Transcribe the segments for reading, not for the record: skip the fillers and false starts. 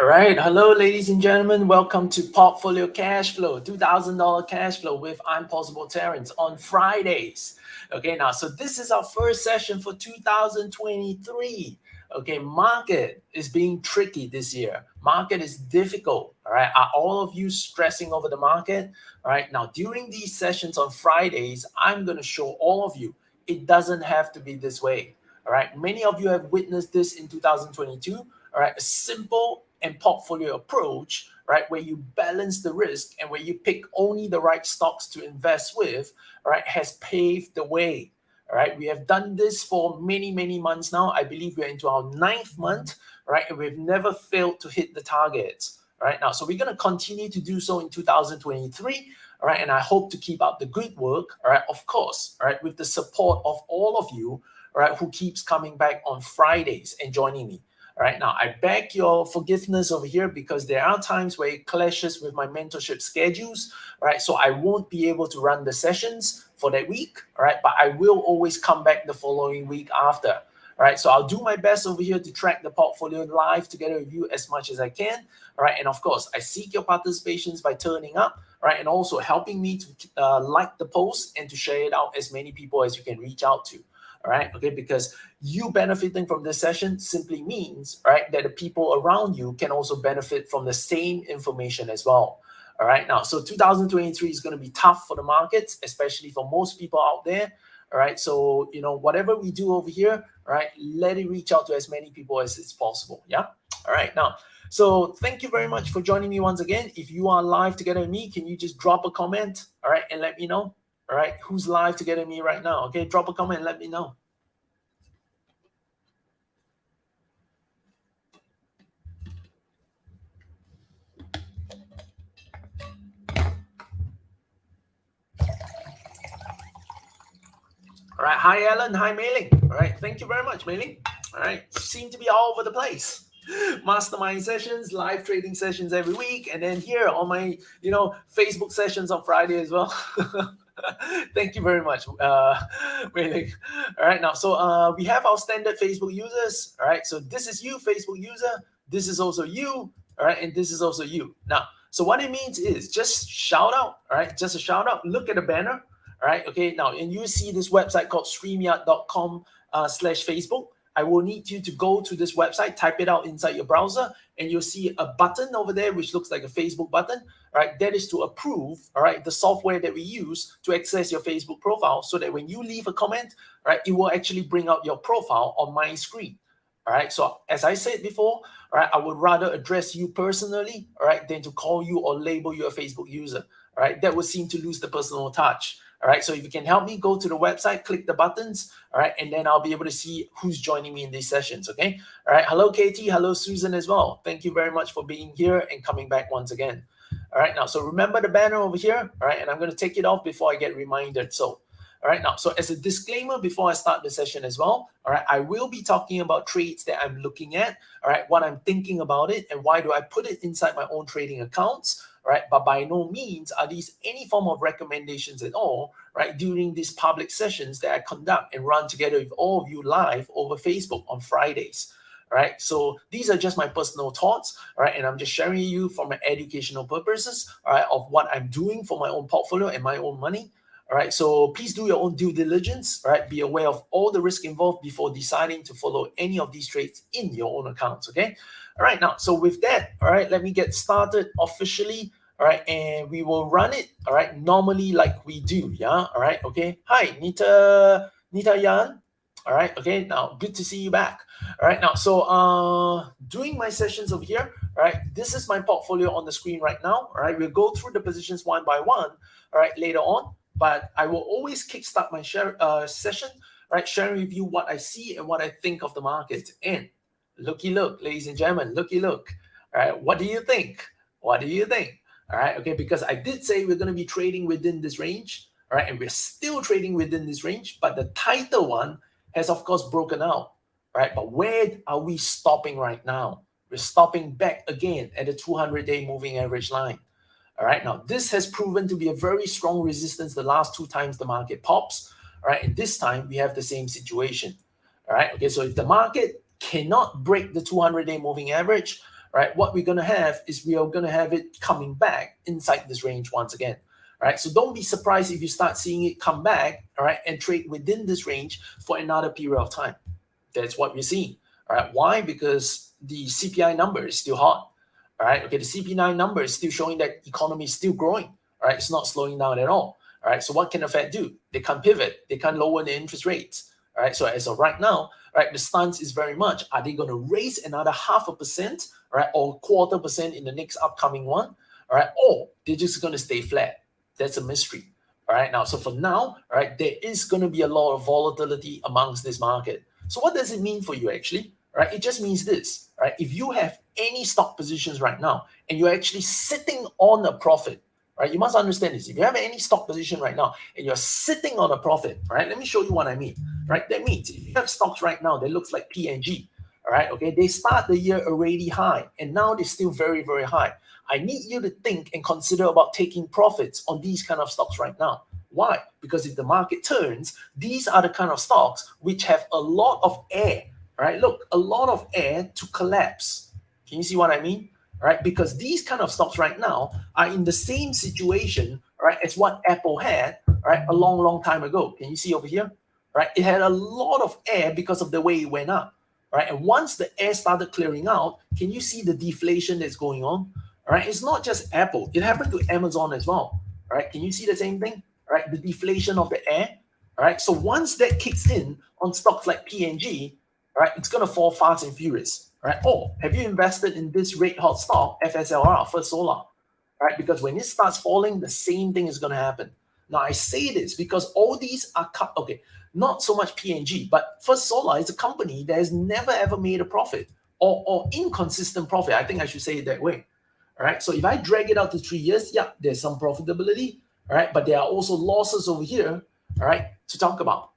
All right. Hello, ladies and gentlemen. Welcome to Portfolio Cashflow, $2,000 Cashflow with I'm Possible Terence on Fridays. Okay, now, so this is our first session for 2023. Okay, market is being tricky this year. Market is difficult. All right. Are all of you stressing over the market? All right. Now, during these sessions on Fridays, I'm going to show all of you it doesn't have to be this way. All right. Many of you have witnessed this in 2022. All right. A simple and portfolio approach, right, where you balance the risk and where you pick only the right stocks to invest with, right, has paved the way. All right. We have done this for many, many months now. I believe we're into our 9th month, right, and we've never failed to hit the targets. All right. Now, so we're going to continue to do so in 2023. All right. And I hope to keep up the good work. All right. Of course. All right. With the support of all of you, all right, who keeps coming back on Fridays and joining me. All right, now I beg your forgiveness over here because there are times where it clashes with my mentorship schedules. All right, so I won't be able to run the sessions for that week. All right, but I will always come back the following week after. All right, so I'll do my best over here to track the portfolio live together with you as much as I can. All right, and of course, I seek your participations by turning up, right, and also helping me to like the post and to share it out as many people as you can reach out to. All right, okay, because you benefiting from this session simply means, right, that the people around you can also benefit from the same information as well. All right, now, so 2023 is going to be tough for the markets, especially for most people out there. All right, so, you know, whatever we do over here, all right, let it reach out to as many people as it's possible. Yeah. All right, now, so thank you very much for joining me once again. If you are live together with me, can you just drop a comment, all right, and let me know? All right, who's live together with me right now? Okay, drop a comment and let me know. All right, hi Alan, hi Mailing. All right, thank you very much, Mailing. All right, seem to be all over the place. Mastermind sessions, live trading sessions every week, and then here on my, Facebook sessions on Friday as well. Thank you very much, Mailing. All right, now, so we have our standard Facebook users. All right, so this is you, Facebook user. This is also you. All right, and this is also you. Now, so what it means is just shout out. All right, just a shout out. Look at the banner. All right, okay, now, and you see this website called streamyard.com/Facebook. I will need you to go to this website, type it out inside your browser, and you'll see a button over there, which looks like a Facebook button, right? That is to approve, all right, the software that we use to access your Facebook profile so that when you leave a comment, right, it will actually bring out your profile on my screen. All right, so as I said before, all right, I would rather address you personally, all right, than to call you or label you a Facebook user. All right, that would seem to lose the personal touch. All right, so if you can help me, go to the website, click the buttons, all right, and then I'll be able to see who's joining me in these sessions, okay? All right, hello, Katie. Hello, Susan as well. Thank you very much for being here and coming back once again. All right, now, so remember the banner over here, all right, and I'm going to take it off before I get reminded. So, all right, now, so as a disclaimer before I start the session as well, all right, I will be talking about trades that I'm looking at, all right, what I'm thinking about it, and why do I put it inside my own trading accounts, right? But by no means are these any form of recommendations at all, right? During these public sessions that I conduct and run together with all of you live over Facebook on Fridays, right? So these are just my personal thoughts, right? And I'm just sharing you for my educational purposes, all right, of what I'm doing for my own portfolio and my own money. All right, so please do your own due diligence, all right? Be aware of all the risk involved before deciding to follow any of these trades in your own accounts, okay? All right, now, so with that, all right, let me get started officially, all right? And we will run it, all right, normally like we do, yeah? All right, okay? Hi, Nita Yan. All right, okay, now, good to see you back. All right, now, so doing my sessions over here, all right, this is my portfolio on the screen right now, all right? We'll go through the positions one by one, all right, later on. But I will always kickstart my session, right? Sharing with you what I see and what I think of the market. And looky look, ladies and gentlemen, looky look. All right, what do you think? What do you think? All right, okay, because I did say we're going to be trading within this range, all right, and we're still trading within this range, but the tighter one has, of course, broken out, all right? But where are we stopping right now? We're stopping back again at the 200-day moving average line. All right, now this has proven to be a very strong resistance the last 2 times the market pops. All right, and this time we have the same situation. All right, okay, so if the market cannot break the 200-day moving average, right, what we're going to have is we are going to have it coming back inside this range once again. All right, so don't be surprised if you start seeing it come back, all right, and trade within this range for another period of time. That's what we're seeing. All right, why? Because the CPI number is still hot. All right, okay, the CP9 number is still showing that economy is still growing. All right, it's not slowing down at all. All right, so what can the Fed do? They can't pivot. They can't lower the interest rates. All right, so as of right now, right, the stance is very much, are they going to raise another 0.5%, right, or 0.25% in the next upcoming one? All right, or they're just going to stay flat. That's a mystery. All right, now, so for now, all right, there is going to be a lot of volatility amongst this market. So what does it mean for you actually? All right, it just means this, right? If you have any stock positions right now and you're actually sitting on a profit, right? You must understand this. If you have any stock position right now and you're sitting on a profit, right? Let me show you what I mean, right? That means if you have stocks right now that looks like P&G, all right, okay, they start the year already high and now they're still very, very high. I need you to think and consider about taking profits on these kind of stocks right now. Why? Because if the market turns, these are the kind of stocks which have a lot of air, right? Look, a lot of air to collapse. Can you see what I mean? Right? Because these kind of stocks right now are in the same situation, right, as what Apple had, right, a long, long time ago. Can you see over here? Right? It had a lot of air because of the way it went up, right? And once the air started clearing out, can you see the deflation that's going on? All right, it's not just Apple. It happened to Amazon as well. All right, can you see the same thing? All right, the deflation of the air. All right, so once that kicks in on stocks like P&G, all right, it's going to fall fast and furious. All right, or have you invested in this red hot stock, FSLR, First Solar? All right, because when it starts falling, the same thing is going to happen. Now, I say this because all these are, okay, not so much P&G, but First Solar is a company that has never ever made a profit or inconsistent profit. I think I should say it that way. All right, so if I drag it out to 3 years, yeah, there's some profitability, all right, but there are also losses over here, all right, to talk about.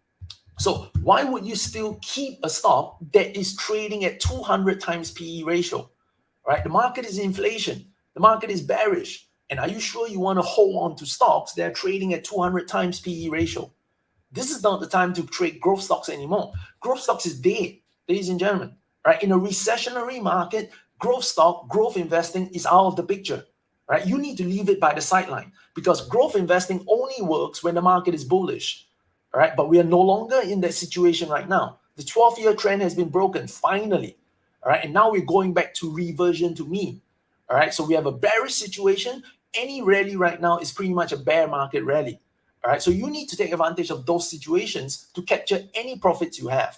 So why would you still keep a stock that is trading at 200 times PE ratio? All right, the market is inflation, the market is bearish, and are you sure you want to hold on to stocks that are trading at 200 times PE ratio? This is not the time to trade growth stocks anymore. Growth stocks is dead, ladies and gentlemen. Right? In a recessionary market, growth stock, growth investing is out of the picture. Right? You need to leave it by the sideline because growth investing only works when the market is bullish. All right, but we are no longer in that situation right now. The 12-year trend has been broken finally. All right, and now we're going back to reversion to mean. All right, so we have a bearish situation. Any rally right now is pretty much a bear market rally. All right, so you need to take advantage of those situations to capture any profits you have.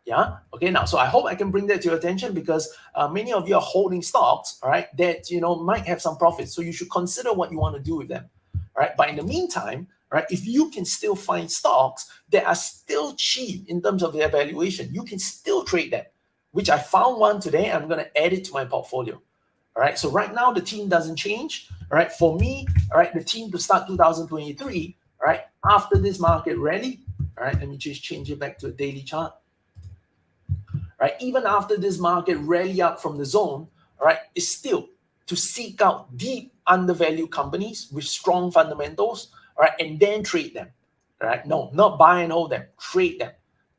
Yeah. Okay. Now, so I hope I can bring that to your attention because many of you are holding stocks, all right, that might have some profits. So you should consider what you want to do with them. All right. But in the meantime, right, if you can still find stocks that are still cheap in terms of their valuation, you can still trade them. Which I found one today. I'm going to add it to my portfolio. All right. So right now the team doesn't change. All right. For me, all right, the team to start 2023. All right. After this market rally. All right. Let me just change it back to a daily chart. Right, even after this market rally up from the zone, all right, is still to seek out deep undervalued companies with strong fundamentals, all right, and then trade them. All right, no, not buy and hold them, trade them.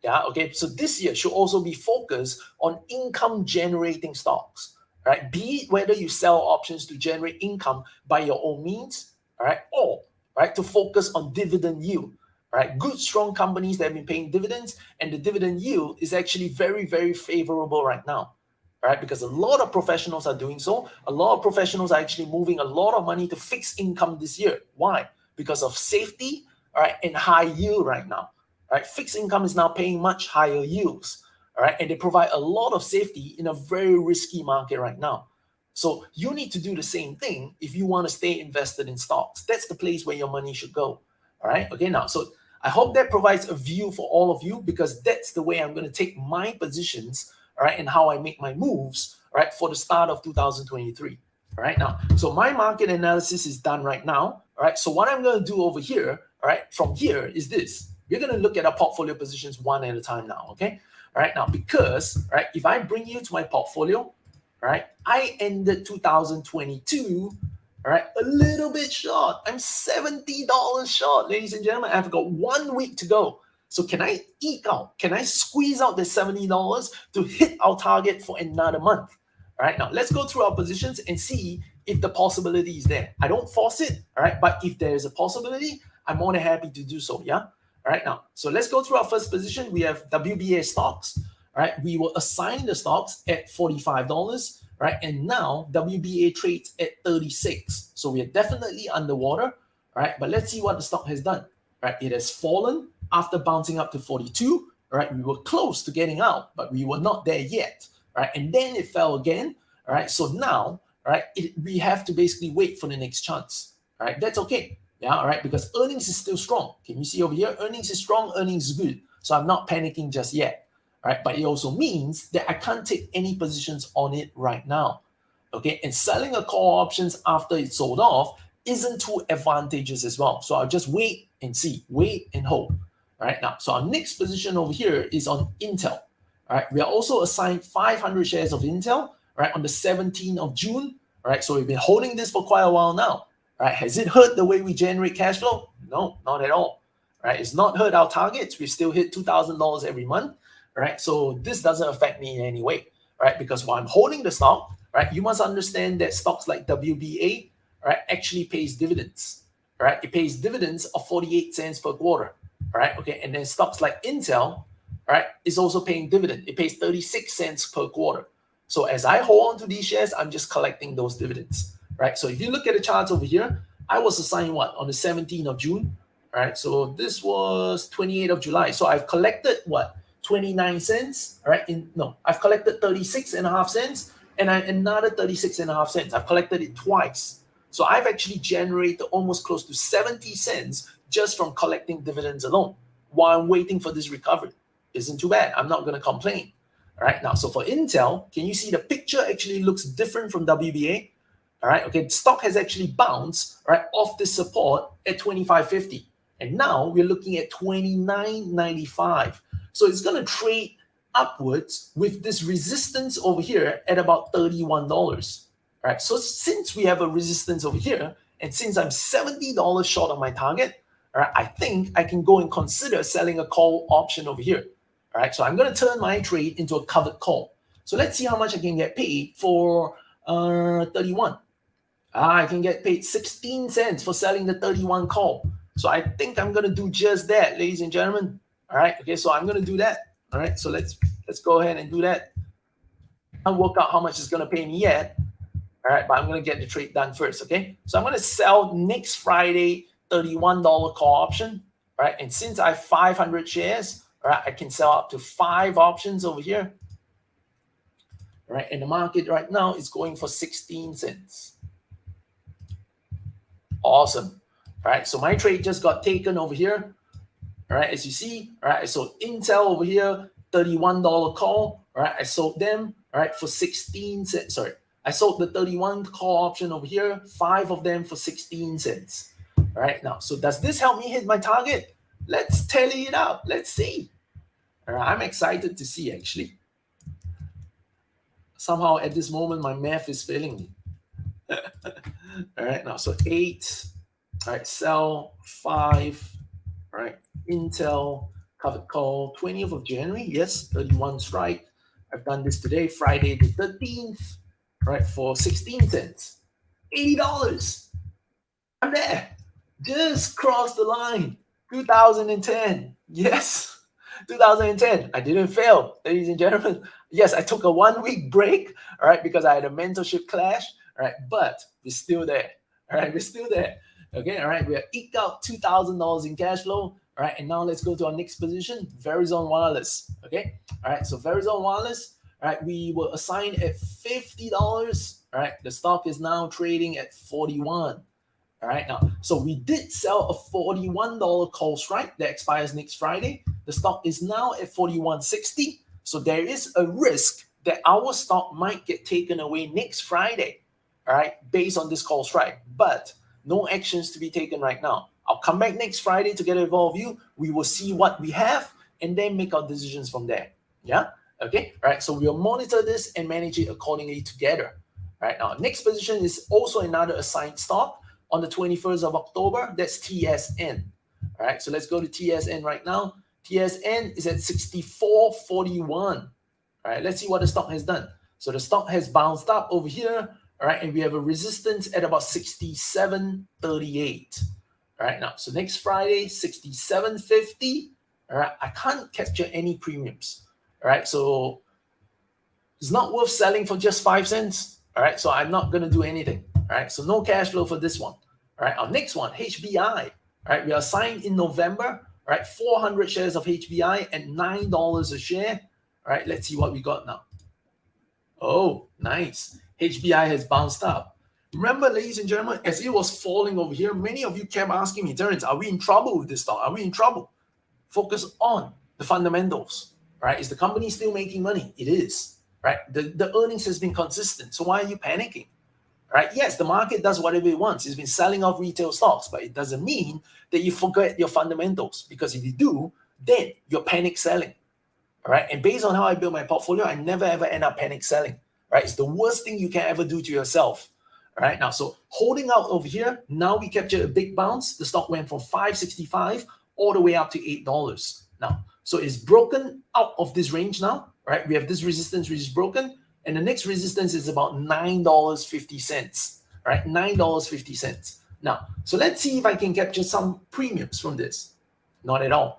Yeah, okay. So this year should also be focused on income generating stocks. Right, be it whether you sell options to generate income by your own means, all right, or right to focus on dividend yield. Right, good, strong companies that have been paying dividends, and the dividend yield is actually very, very favorable right now. Right, because a lot of professionals are doing so. A lot of professionals are actually moving a lot of money to fixed income this year. Why? Because of safety, all right, and high yield right now. Right, fixed income is now paying much higher yields. All right, and they provide a lot of safety in a very risky market right now. So you need to do the same thing if you want to stay invested in stocks. That's the place where your money should go. All right, okay, now, so I hope that provides a view for all of you because that's the way I'm going to take my positions, all right, and how I make my moves, all right, for the start of 2023. All right, now, so my market analysis is done right now. All right, so what I'm going to do over here, all right, from here is this. We're going to look at our portfolio positions one at a time now, okay? All right, now, because, all right, if I bring you to my portfolio, all right, I ended 2022, all right, a little bit short. I'm $70 short, ladies and gentlemen. I've got 1 week to go. So can I eke out? Can I squeeze out the $70 to hit our target for another month? All right, now let's go through our positions and see if the possibility is there. I don't force it, all right, but if there is a possibility, I'm more than happy to do so, yeah? All right, now, so let's go through our first position. We have WBA stocks, all right? We will assign the stocks at $45, right? And now WBA trades at 36. So we are definitely underwater, all right? But let's see what the stock has done, right? It has fallen after bouncing up to 42, all right? We were close to getting out, but we were not there yet, right? And then it fell again, all right? So now, all right, we have to basically wait for the next chance, all right? That's okay, yeah, all right? Because earnings is still strong. Can you see over here? Earnings is strong, earnings is good. So I'm not panicking just yet, all right? But it also means that I can't take any positions on it right now, okay? And selling a call options after it's sold off isn't too advantageous as well. So I'll just wait and see, wait and hold, all right? Now, so our next position over here is on Intel. All right, we are also assigned 500 shares of Intel, right, on the 17th of June. All right, so we've been holding this for quite a while now. All right, has it hurt the way we generate cash flow? No, not at all. All right, it's not hurt our targets. We still hit $2,000 every month. All right, so this doesn't affect me in any way. All right, because while I'm holding the stock, right, you must understand that stocks like WBA, right, actually pays dividends. All right, it pays dividends of 48 cents per quarter. All right, okay, and then stocks like Intel, right, is also paying dividend. It pays 36 cents per quarter. So as I hold on to these shares, I'm just collecting those dividends, right? So if you look at the charts over here, I was assigned what? On the 17th of June, right? So this was 28th of July. So I've collected what? 29 cents, right? I've collected 36.5 cents and another 36.5 cents. I've collected it twice. So I've actually generated almost close to 70 cents just from collecting dividends alone while I'm waiting for this recovery. Isn't too bad. I'm not going to complain. All right, now, so for Intel, can you see the picture actually looks different from WBA? All right, okay, the stock has actually bounced, right, off this support at 25.50. And now we're looking at 29.95. So it's going to trade upwards with this resistance over here at about $31. All right, so since we have a resistance over here, and since I'm $70 short of my target, all right, I think I can go and consider selling a call option over here. All right, so I'm going to turn my trade into a covered call. So let's see how much I can get paid for 31. I can get paid 16 cents for selling the 31 call. So I think I'm going to do just that, ladies and gentlemen. All right, okay, so I'm going to do that. All right, so let's go ahead and do that. I'll work out how much it's going to pay me yet. All right, but I'm going to get the trade done first, okay? So I'm going to sell next Friday $31 call option. All right, and since I have 500 shares, all right, I can sell up to 5 options over here. All right, and the market right now is going for 16 cents. Awesome. All right, so my trade just got taken over here. All right, as you see, all right, I sold Intel over here, $31 call. All right, I sold them, all right, for 16 cents. Sorry, I sold the 31 call option over here, 5 of them for 16 cents. All right, now, so does this help me hit my target? Let's tally it out. Let's see. All right, I'm excited to see, actually. Somehow at this moment, my math is failing me. All right, now, so 8, all right, sell 5, all right, Intel, covered call, 20th of January, yes, 31 strike. I've done this today, Friday the 13th, right, for 16 cents, $80. I'm there, just crossed the line, 2010, yes, 2010, I didn't fail, ladies and gentlemen. Yes, I took a 1-week break, all right, because I had a mentorship clash, all right, but we're still there, all right, we're still there, okay, all right, we have eked out $2,000 in cash flow, all right, and now let's go to our next position, Verizon Wireless, okay, all right, so Verizon Wireless, all right, we were assigned at $50, all right, the stock is now trading at 41. All right, now, so we did sell a $41 call strike that expires next Friday. The stock is now at 41.60. So there is a risk that our stock might get taken away next Friday, all right, based on this call strike. But no actions to be taken right now. I'll come back next Friday to get an overall view. We will see what we have and then make our decisions from there. Yeah, okay, all right, so we'll monitor this and manage it accordingly together. All right, now, next position is also another assigned stock. On the 21st of October, that's TSN. All right, so let's go to TSN right now. TSN is at 64.41. All right, let's see what the stock has done. So the stock has bounced up over here, all right, and we have a resistance at about 67.38. All right, now, so next Friday, 67.50. All right, I can't capture any premiums. All right, so it's not worth selling for just 5 cents. All right, so I'm not going to do anything. All right, so no cash flow for this one. All right, our next one, HBI. All right, we are signed in November. All right, 400 shares of HBI at $9 a share. All right, let's see what we got now. Oh, nice. HBI has bounced up. Remember, ladies and gentlemen, as it was falling over here, many of you kept asking me, Terence, are we in trouble with this stock? Are we in trouble? Focus on the fundamentals, right? Is the company still making money? It is, right? The earnings has been consistent. So why are you panicking, right? Yes, the market does whatever it wants. It's been selling off retail stocks, but it doesn't mean that you forget your fundamentals, because if you do, then you're panic selling. All right. And based on how I build my portfolio, I never ever end up panic selling. Right. It's the worst thing you can ever do to yourself. All right. Now, so holding out over here, now we captured a big bounce. The stock went from $5.65 all the way up to $8. Now, so it's broken out of this range now. Right. We have this resistance which is broken, and the next resistance is about $9.50. Right. $9.50. Now, so let's see if I can capture some premiums from this. Not at all.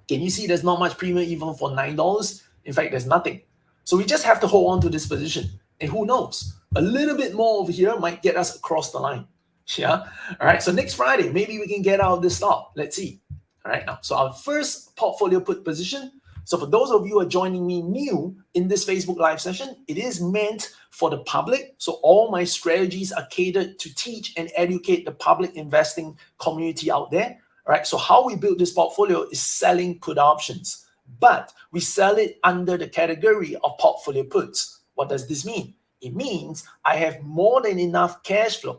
Can you see there's not much premium even for $9? In fact, there's nothing. So we just have to hold on to this position. And who knows? A little bit more over here might get us across the line. Yeah. All right. So next Friday, maybe we can get out of this stock. Let's see. All right. Now, so our first portfolio put position. So for those of you who are joining me new in this Facebook Live session, it is meant for the public. So all my strategies are catered to teach and educate the public investing community out there. All right, so how we build this portfolio is selling put options, but we sell it under the category of portfolio puts. What does this mean? It means I have more than enough cash flow.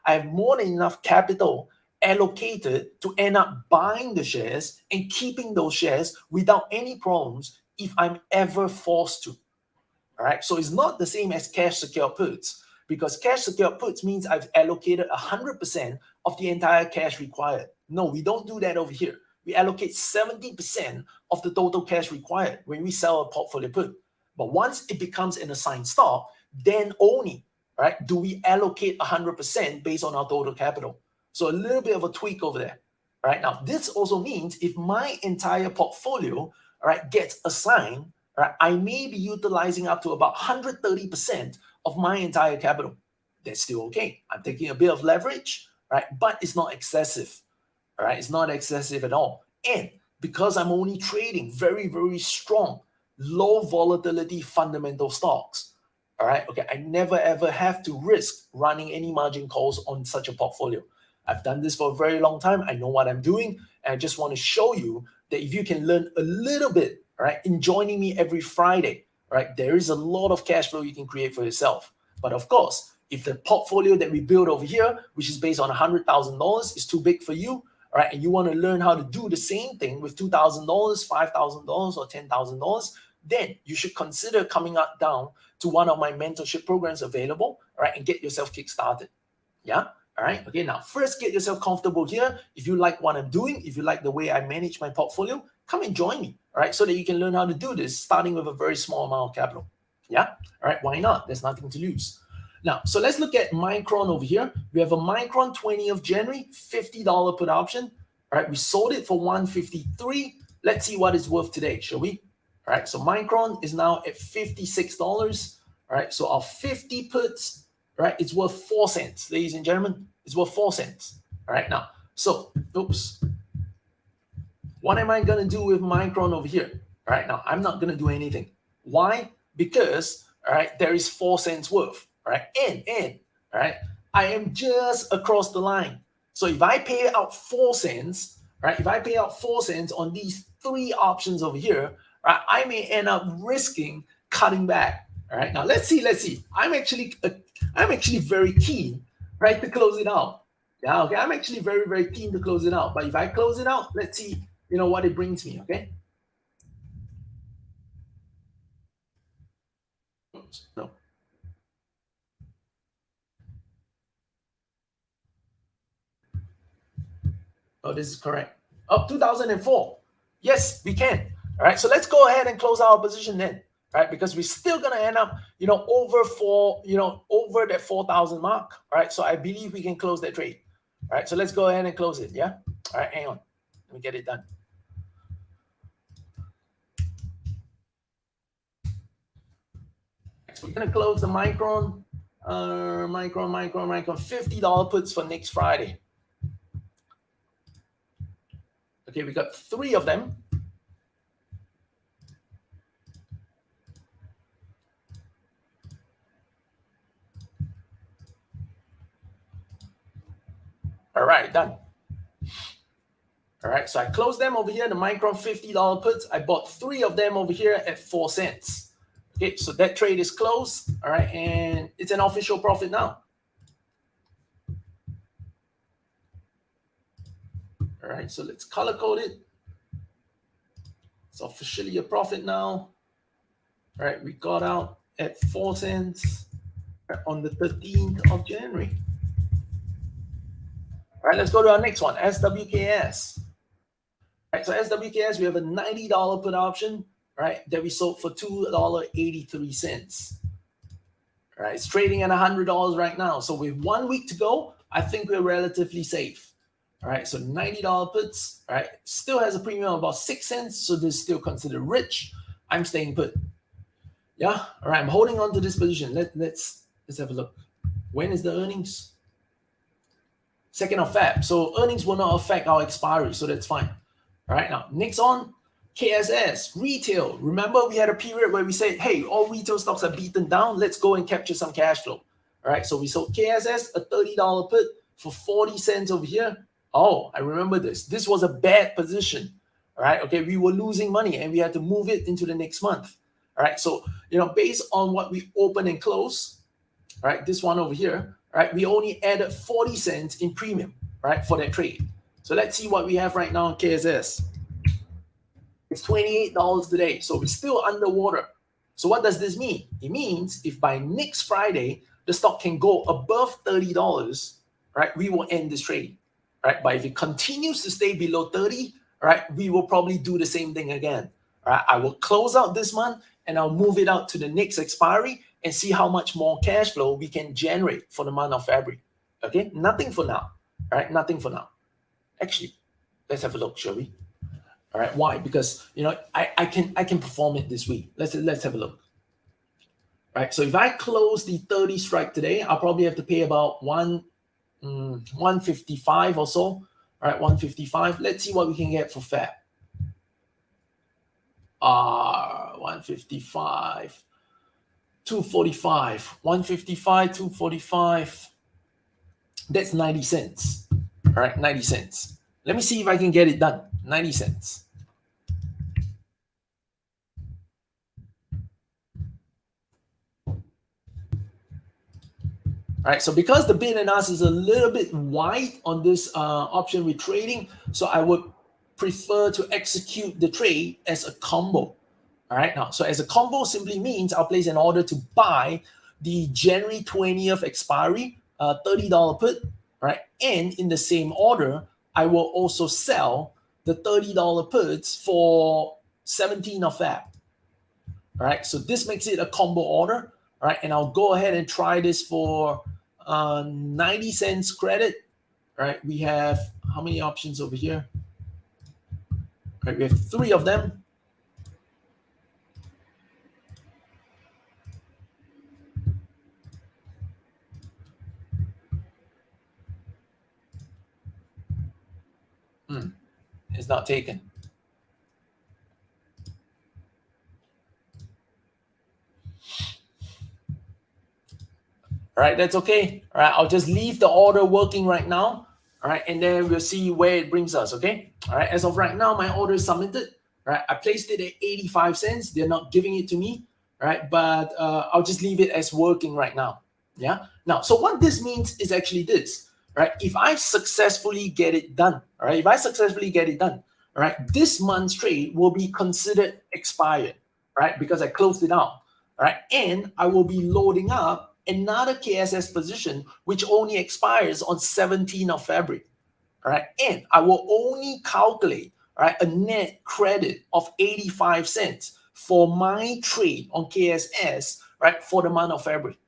I have more than enough capital allocated to end up buying the shares and keeping those shares without any problems if I'm ever forced to. All right, so it's not the same as cash secure puts, because cash secure puts means I've allocated 100% of the entire cash required. No, we don't do that over here. We allocate 70% of the total cash required when we sell a portfolio put. But once it becomes an assigned stock, then only, right, do we allocate 100% based on our total capital. So a little bit of a tweak over there. Right now, this also means if my entire portfolio, all right, gets assigned, right, I may be utilizing up to about 130% of my entire capital. That's still okay. I'm taking a bit of leverage, right, but it's not excessive. All right, it's not excessive at all. And because I'm only trading very, very strong, low volatility fundamental stocks, all right, okay, I never ever have to risk running any margin calls on such a portfolio. I've done this for a very long time. I know what I'm doing. And I just want to show you that if you can learn a little bit, all right, in joining me every Friday, all right, there is a lot of cash flow you can create for yourself. But of course, if the portfolio that we build over here, which is based on $100,000, is too big for you, all right, and you want to learn how to do the same thing with $2,000, $5,000, or $10,000, then you should consider coming up down to one of my mentorship programs available, all right, and get yourself kick-started. Yeah. All right. Okay. Now, first, get yourself comfortable here. If you like what I'm doing, if you like the way I manage my portfolio, come and join me. All right. So that you can learn how to do this, starting with a very small amount of capital. Yeah. All right. Why not? There's nothing to lose. Now, so let's look at Micron over here. We have a Micron 20th of January, $50 put option. All right. We sold it for $153. Let's see what it's worth today, shall we? All right. So Micron is now at $56. All right. So our 50 puts, right, it's worth 4 cents, ladies and gentlemen. It's worth 4 cents. All right, now, so, oops. What am I going to do with Micron over here? All right, now, I'm not going to do anything. Why? Because, all right, there is 4 cents worth. All right, and, all right, I am just across the line. So if I pay out 4 cents, right, if I pay out 4 cents on these 3 options over here, right, I may end up risking cutting back. All right, now let's see. I'm actually very keen, right, to close it out. Yeah, okay. I'm actually very, very keen to close it out. But if I close it out, let's see, what it brings me. Okay. Oops, no. Oh, this is correct. Oh, 2004. Yes, we can. All right. So let's go ahead and close our position then. All right? Because we're still gonna end up, over that 4,000 mark, right? So I believe we can close that trade, all right? So let's go ahead and close it, yeah? All right, hang on, let me get it done. So we're gonna close the Micron, $50 puts for next Friday. Okay, we got 3 of them. All right, done. All right, so I closed them over here, the Micron $50 puts. I bought 3 of them over here at 4 cents. Okay, so that trade is closed. All right, and it's an official profit now. All right, so let's color code it. It's officially a profit now. All right, we got out at 4 cents on the 13th of January. All right, let's go to our next one, SWKS. All right, so SWKS, we have a $90 put option, right, that we sold for $2.83. All right, it's trading at $100 right now. So with 1 week to go, I think we're relatively safe. All right, so $90 puts, all right, still has a premium of about 6 cents, so this is still considered rich. I'm staying put. Yeah, all right, I'm holding on to this position. Let's have a look. When is the earnings? 2nd of Feb. So earnings will not affect our expiry, so that's fine. All right, now next on KSS, retail. Remember we had a period where we said, hey, all retail stocks are beaten down. Let's go and capture some cash flow. All right, so we sold KSS, a $30 put for 40 cents over here. Oh, I remember this. This was a bad position. All right, okay, we were losing money and we had to move it into the next month. All right, so, based on what we open and close, all right, this one over here, all right, we only added 40 cents in premium, right, for that trade. So let's see what we have right now on KSS. It's $28 today, so we're still underwater. So what does this mean? It means if by next Friday, the stock can go above $30, right, we will end this trade, right? But if it continues to stay below 30, right, we will probably do the same thing again, right? I will close out this month and I'll move it out to the next expiry and see how much more cash flow we can generate for the month of February. Okay, nothing for now, all right? Nothing for now. Actually, let's have a look, shall we? All right, why? Because I can perform it this week. Let's have a look. All right, so if I close the 30 strike today, I'll probably have to pay about 155 or so. All right, 155. Let's see what we can get for Feb. 155, 245, 155, 245. That's 90 cents. All right, 90 cents. Let me see if I can get it done. 90 cents. All right, so because the bid and ask is a little bit wide on this option we're trading, so I would prefer to execute the trade as a combo. All right, now, so as a combo simply means I'll place an order to buy the January 20th expiry, $30 put, right? And in the same order, I will also sell the $30 puts for 17th of Feb. All right, so this makes it a combo order. All right, and I'll go ahead and try this for 90 cents credit. All right, we have how many options over here? All right, we have 3 of them. It's not taken. All right, that's okay. All right, I'll just leave the order working right now. All right, and then we'll see where it brings us, okay? All right, as of right now, my order is submitted. All right, I placed it at 85 cents. They're not giving it to me, all right? But I'll just leave it as working right now, yeah? Now, so what this means is actually this, right? If I successfully get it done, all right? If I successfully get it done, all right, this month's trade will be considered expired, right? Because I closed it out, all right? And I will be loading up another KSS position, which only expires on 17th of February, all right? And I will only calculate, all right, a net credit of 85 cents for my trade on KSS, right, for the month of February.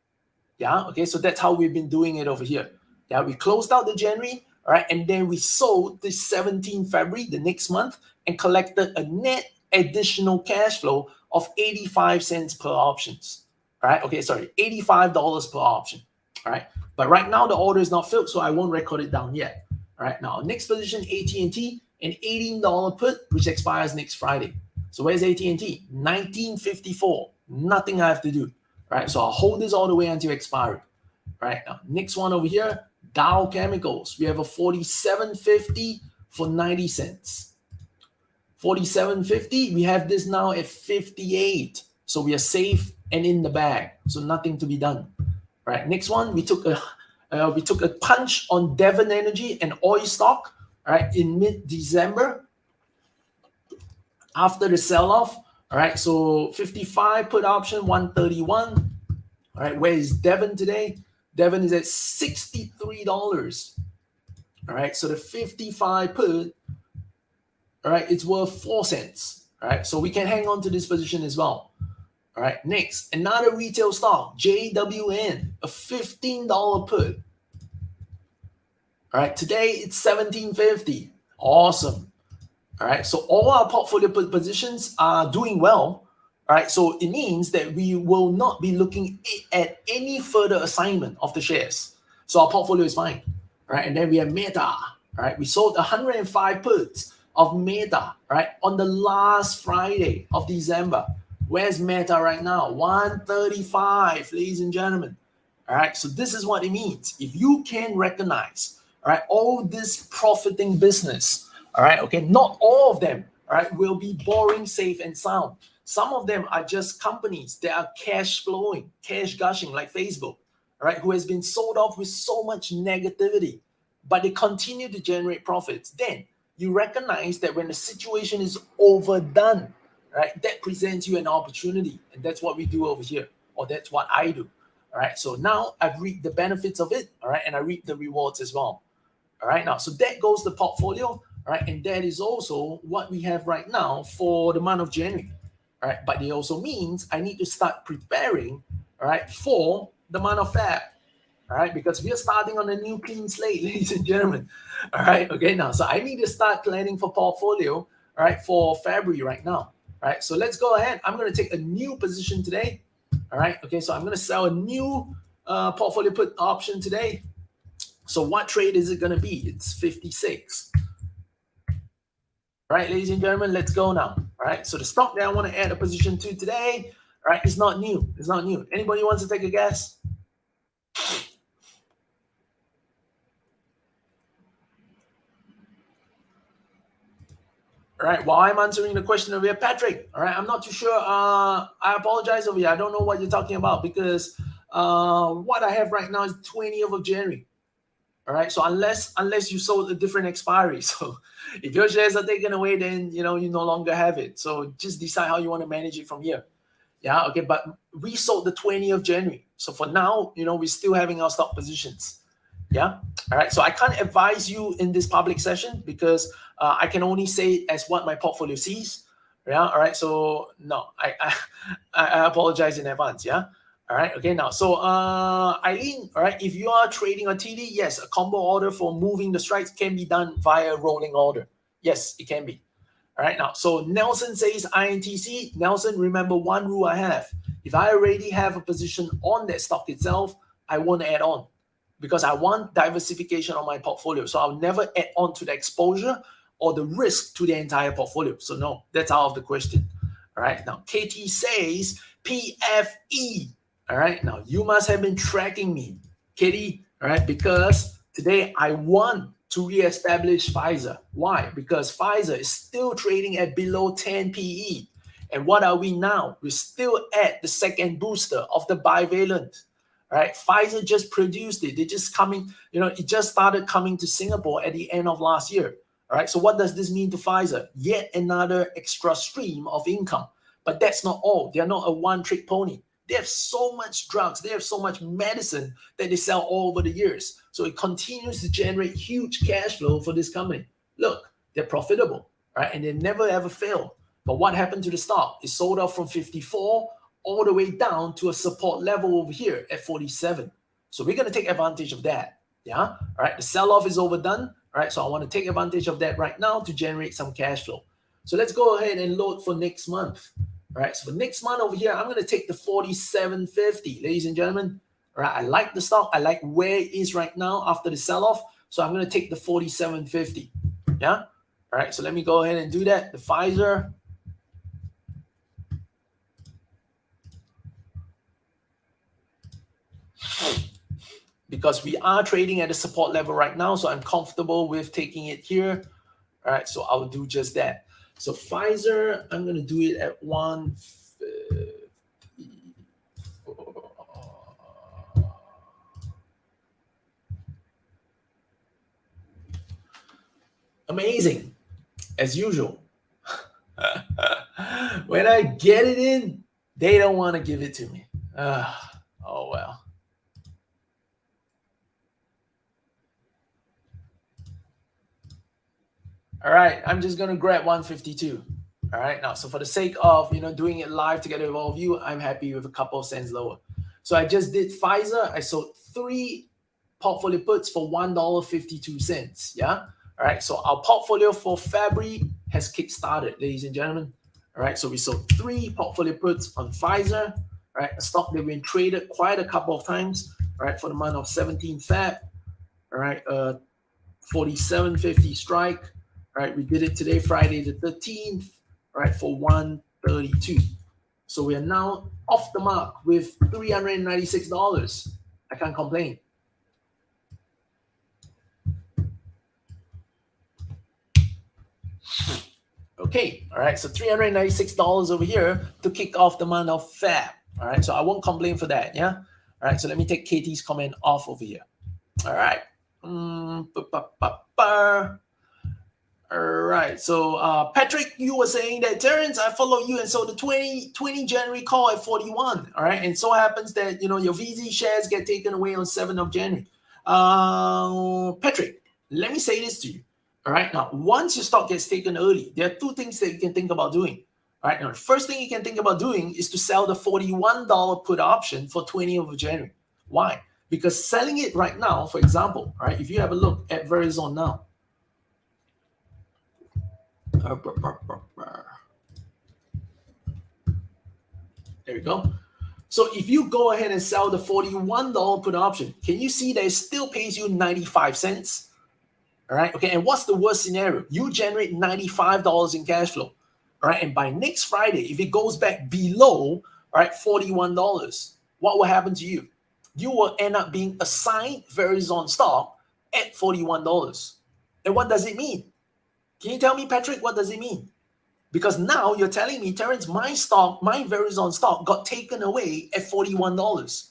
Yeah, okay, so that's how we've been doing it over here. Yeah, we closed out the January, all right, and then we sold the 17th February, the next month, and collected a net additional cash flow of 85 cents per options. All right, okay, sorry, $85 per option. All right, but right now the order is not filled, so I won't record it down yet. All right, now next position, AT&T, an $18 put, which expires next Friday. So where's AT&T? 1954. Nothing I have to do. Right, so I'll hold this all the way until expiry. Right, now next one over here, Dow Chemicals. We have a 47.50 for 90 cents. 47.50. We have this now at 58. So we are safe and in the bag. So nothing to be done. Right, next one, we took a punch on Devon Energy and oil stock. Right, in mid-December after the sell-off. All right, so 55 put option, 131. All right, where is Devon today? Devon is at $63. All right, so the 55 put, all right, it's worth 4 cents. All right, so we can hang on to this position as well. All right, next, another retail stock, JWN, a $15 put. All right, today it's $17.50. Awesome. All right, so all our portfolio positions are doing well. All right, so it means that we will not be looking at any further assignment of the shares. So our portfolio is fine. All right, and then we have Meta. All right, we sold 105 puts of Meta, right, on the last Friday of December. Where's Meta right now? 135, ladies and gentlemen. All right, so this is what it means. If you can recognize, all right, all this profiting business, all right, okay, not all of them, all right, will be boring, safe, and sound. Some of them are just companies that are cash flowing, cash gushing, like Facebook, all right, who has been sold off with so much negativity, but they continue to generate profits. Then you recognize that when the situation is overdone, right, that presents you an opportunity, and that's what we do over here, or that's what I do. All right, so now I've reaped the benefits of it, all right, and I reap the rewards as well. All right, now, so that goes the portfolio. All right, and that is also what we have right now for the month of January. All right, but it also means I need to start preparing, all right, for the month of Feb. All right, because we are starting on a new clean slate, ladies and gentlemen. All right, okay, now, so I need to start planning for portfolio, all right, for February right now. All right, so let's go ahead. I'm going to take a new position today. All right, okay, so I'm going to sell a new portfolio put option today. So what trade is it going to be? It's 56. All right, ladies and gentlemen, let's go now. All right, so the stock that I want to add a position to today, all right, is not new. It's not new. Anybody wants to take a guess? All right, while I'm answering the question over here, Patrick, all right, I'm not too sure. I apologize over here. I don't know what you're talking about because what I have right now is 20th of January. All right, so unless you sold a different expiry. So if your shares are taken away, then, you know, you no longer have it. So just decide how you want to manage it from here. Yeah, okay, but we sold the 20th of January. So for now, you know, we're still having our stock positions. Yeah, all right, so I can't advise you in this public session because I can only say it as what my portfolio sees. Yeah, all right, so no, I apologize in advance. Yeah. All right, okay, now, so Eileen, all right, if you are trading a TD, yes, a combo order for moving the strikes can be done via rolling order. Yes, it can be. All right, now, so Nelson says INTC. Nelson, remember one rule I have. If I already have a position on that stock itself, I won't add on because I want diversification on my portfolio. So I'll never add on to the exposure or the risk to the entire portfolio. So no, that's out of the question. All right, now, KT says PFE. All right, now you must have been tracking me, Kitty, all right, because today I want to reestablish Pfizer. Why? Because Pfizer is still trading at below 10 PE. And what are we now? We're still at the second booster of the bivalent. All right, Pfizer just produced it. They just coming, you know, it just started coming to Singapore at the end of last year. All right, so what does this mean to Pfizer? Yet another extra stream of income. But that's not all. They're not a one-trick pony. They have so much drugs, they have so much medicine that they sell all over the years. So it continues to generate huge cash flow for this company. Look, they're profitable, right? And they never ever fail. But what happened to the stock? It sold off from 54 all the way down to a support level over here at 47. So we're going to take advantage of that. Yeah. All right. The sell-off is overdone. All right. So I want to take advantage of that right now to generate some cash flow. So let's go ahead and load for next month. All right. So for next month over here, I'm going to take the 47.50, ladies and gentlemen. All right. I like the stock. I like where it is right now after the sell-off. So I'm going to take the 47.50. Yeah. All right. So let me go ahead and do that. The Pfizer. Because we are trading at a support level right now, so I'm comfortable with taking it here. All right, so I'll do just that. So Pfizer, I'm going to do it at 150. Amazing, as usual. When I get it in, they don't want to give it to me. Oh, well. All right, I'm just going to grab 152. All right, now, so for the sake of, doing it live together with all of you, I'm happy with a couple of cents lower. So I just did Pfizer. I sold 3 portfolio puts for $1.52. Yeah. All right, so our portfolio for February has kickstarted, ladies and gentlemen. All right, so we sold 3 portfolio puts on Pfizer. All right, a stock that been traded quite a couple of times. All right, for the month of 17 Feb. All right, 47.50 strike. All right, we did it today, Friday the 13th, right, for 132. So we are now off the mark with $396. I can't complain. Okay, all right, so $396 over here to kick off the month of Feb. All right, so I won't complain for that, yeah? All right, so let me take Katie's comment off over here. All right. All right, so Patrick, you were saying that, Terence, I follow you, and so the 20 January call at 41, all right, and so happens that, your VZ shares get taken away on 7th of January. Patrick, let me say this to you, all right, now, once your stock gets taken early, there are 2 things that you can think about doing, all right, now, the first thing you can think about doing is to sell the $41 put option for 20th of January. Why? Because selling it right now, for example, all right, if you have a look at Verizon now, there we go. So if you go ahead and sell the $41 put option, can you see that it still pays you 95 cents? All right. Okay. And what's the worst scenario? You generate $95 in cash flow. All right. And by next Friday, if it goes back below, all right, $41, what will happen to you? You will end up being assigned Verizon stock at $41. And what does it mean? Can you tell me, Patrick, what does it mean? Because now you're telling me, Terence, my Verizon stock got taken away at $41.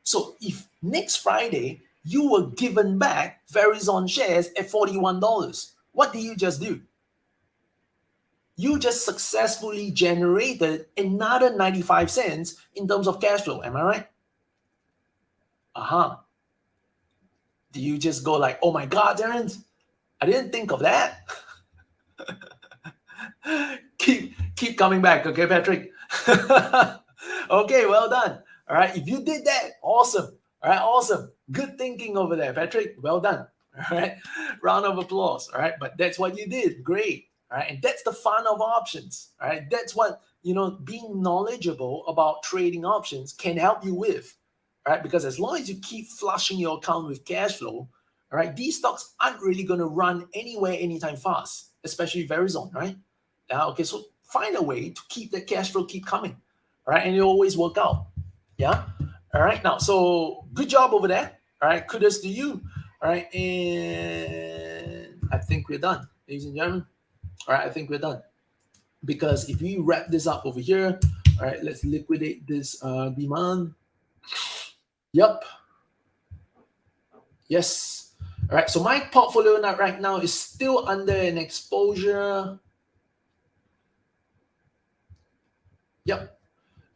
So if next Friday you were given back Verizon shares at $41, what did you just do? You just successfully generated another 95 cents in terms of cash flow. Am I right? Do you just go like, oh my God, Terence, I didn't think of that? keep coming back, okay, Patrick? Okay, well done. All right, if you did that, awesome. All right, awesome. Good thinking over there, Patrick. Well done. All right, round of applause. All right, but that's what you did. Great. All right, and that's the fun of options. All right, that's what, being knowledgeable about trading options can help you with. All right, because as long as you keep flushing your account with cash flow, all right, these stocks aren't really going to run anywhere anytime fast, especially Verizon, right? Okay, so find a way to keep that cash flow keep coming, all right, and it'll always work out. Yeah. All right. Now, so good job over there. All right. Kudos to you. All right. And I think we're done, ladies and gentlemen. All right. I think we're done. Because if we wrap this up over here, all right, let's liquidate this demand. Yep. Yes. All right. So my portfolio right now is still under an exposure. Yep.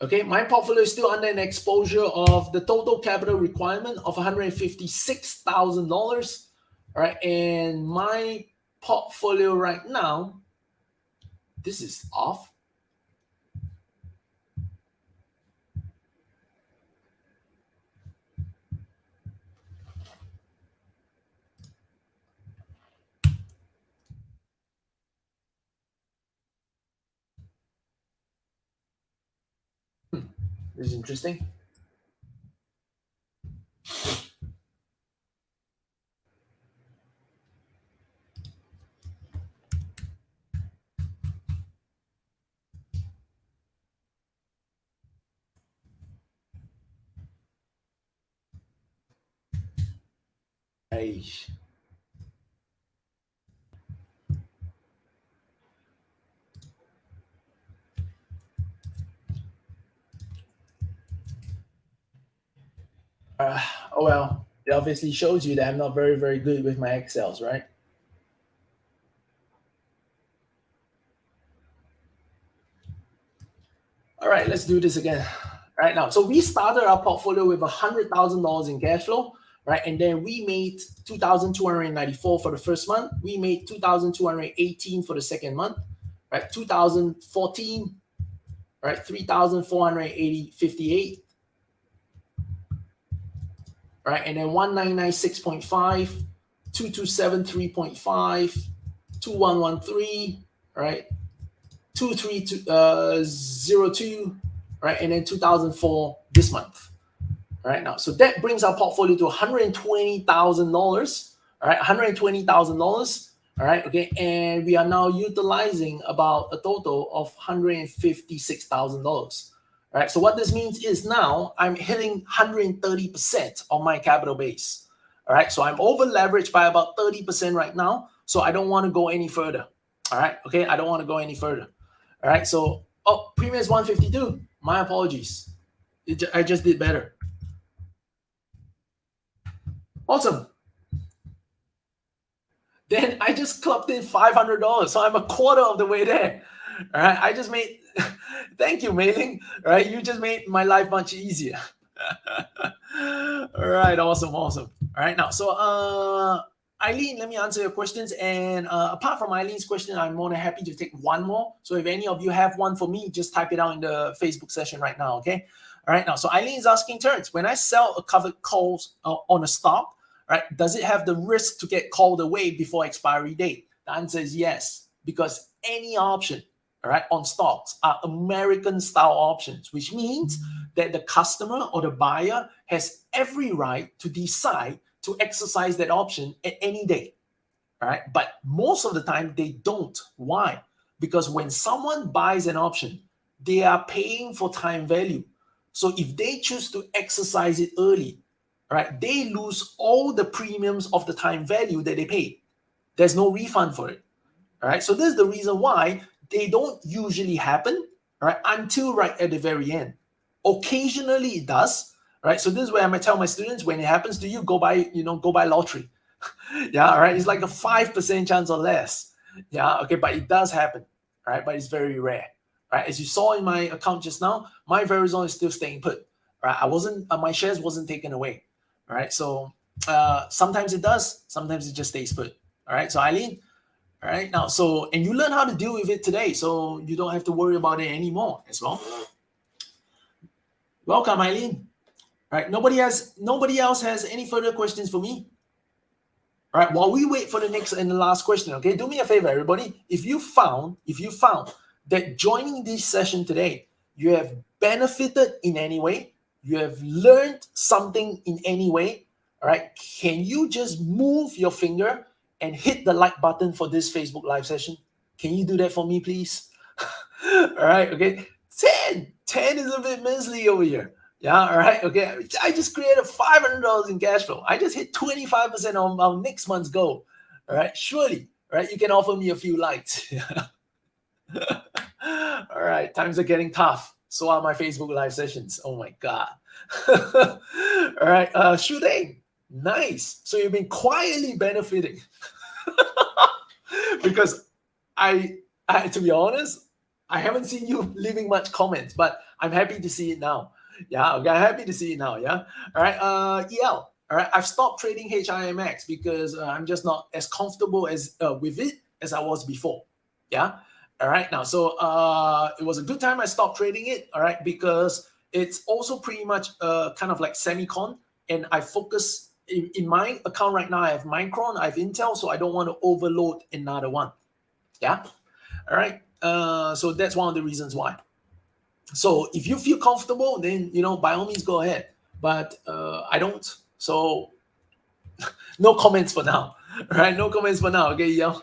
Okay, my portfolio is still under an exposure of the total capital requirement of $156,000. All right, and my portfolio right now, this is off. This is interesting. Hey. Oh well, it obviously shows you that I'm not very, very good with my Excels, right? All right, let's do this again. Right now, so we started our portfolio with $100,000 in cash flow, right? And then we made 2,294 for the first month. We made 2,218 for the second month, right? 2014, right? 3,458, right? And then 1,996.5, 2,273.5, 2,113, right? 2,302, right? And then 2004 this month, right now. So that brings our portfolio to $120,000, all right? $120,000, all right? Okay, and we are now utilizing about a total of $156,000. All right, so what this means is now I'm hitting 130% of my capital base. All right, so I'm over leveraged by about 30% right now. So I don't want to go any further. All right, okay, I don't want to go any further. All right, so premium is 152. My apologies. I just did better. Awesome. Then I just clocked in $500. So I'm a quarter of the way there. All right, I just made, thank you, Mailing. All right, you just made my life much easier. All right, awesome. All right, now, so Eileen, let me answer your questions. And apart from Eileen's question, I'm more than happy to take one more. So if any of you have one for me, just type it out in the Facebook session right now, okay? All right, now, so Eileen is asking, Terence, when I sell a covered calls on a stock, right, does it have the risk to get called away before expiry date? The answer is yes, because any option, all right, on stocks are American style options, which means that the customer or the buyer has every right to decide to exercise that option at any day. All right. But most of the time they don't. Why? Because when someone buys an option, they are paying for time value. So if they choose to exercise it early, right, they lose all the premiums of the time value that they paid. There's no refund for it. All right. So this is the reason why they don't usually happen, right, until right at the very end. Occasionally it does, right? So this is where I might tell my students, when it happens to you, go buy lottery. Yeah, all right. It's like a 5% chance or less. Yeah, okay, but it does happen, right? But it's very rare. Right. As you saw in my account just now, my Verizon is still staying put. Right. My shares wasn't taken away. All right. So sometimes it does, sometimes it just stays put. All right. So Eileen, all right, now, so, and you learn how to deal with it today, so you don't have to worry about it anymore as well. Welcome, Eileen. All right, nobody else has any further questions for me. All right, while we wait for the next and the last question, okay, do me a favor, everybody. If you found that joining this session today, you have benefited in any way, you have learned something in any way, all right, can you just move your finger and hit the like button for this Facebook live session? Can you do that for me, please? All right, okay. 10 is a bit measly over here. Yeah, all right, okay. I just created $500 in cash flow. I just hit 25% on next month's goal. All right, surely, all right, you can offer me a few likes. All right, times are getting tough. So are my Facebook live sessions. Oh my God. All right, Shudeng, nice. So you've been quietly benefiting. Because I, to be honest, I haven't seen you leaving much comments, but I'm happy to see it now. Yeah, okay, I'm happy to see it now. Yeah. All right. EL. All right. I've stopped trading HIMX because I'm just not as comfortable as with it as I was before. Yeah. All right. Now, so it was a good time I stopped trading it. All right, because it's also pretty much kind of like semicon, and I focus in my account right now. I have Micron, I have Intel, so I don't want to overload another one. Yeah. All right. So that's one of the reasons why. So if you feel comfortable, then by all means go ahead. But I don't. So no comments for now. All right, no comments for now. Okay, yo. All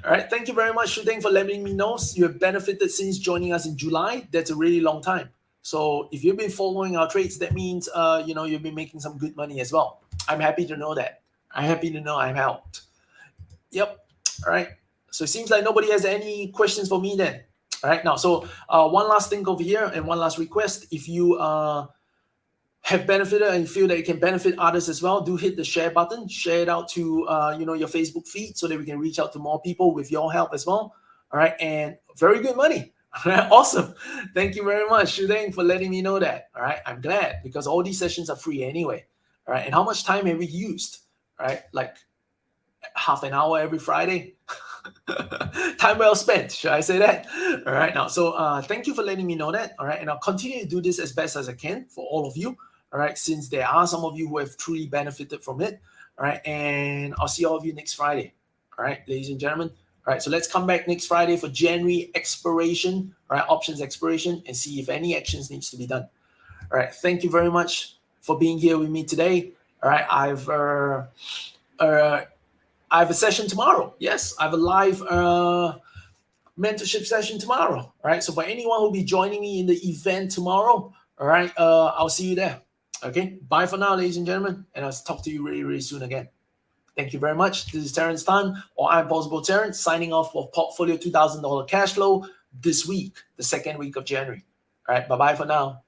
right, thank you very much, Shooting, for letting me know you have benefited since joining us in July. That's a really long time. So if you've been following our trades, that means you've been making some good money as well. I'm happy to know that. I'm happy to know I've helped. Yep. All right. So it seems like nobody has any questions for me then. All right. Now, so one last thing over here and one last request. If you have benefited and you feel that you can benefit others as well, do hit the share button. Share it out to your Facebook feed so that we can reach out to more people with your help as well. All right. And very good money. All right. Awesome. Thank you very much, Shudeng, for letting me know that. All right. I'm glad because all these sessions are free anyway. All right. And how much time have we used? All right. Like half an hour every Friday. Time well spent, should I say that? All right, now, so thank you for letting me know that. All right, and I'll continue to do this as best as I can for all of you. All right, since there are some of you who have truly benefited from it. All right, and I'll see all of you next Friday. All right, ladies and gentlemen. All right, so let's come back next Friday for January expiration, all right, options expiration, and see if any actions needs to be done. All right, thank you very much for being here with me today. All right, I have a session tomorrow. Yes, I have a live mentorship session tomorrow. All right. So for anyone who'll be joining me in the event tomorrow, all right, I'll see you there. Okay. Bye for now, ladies and gentlemen. And I'll talk to you really, really soon again. Thank you very much. This is Terence Tan, or I'm Possible Terence, signing off for Portfolio $2,000 Cash Flow this week, the second week of January. All right. Bye-bye for now.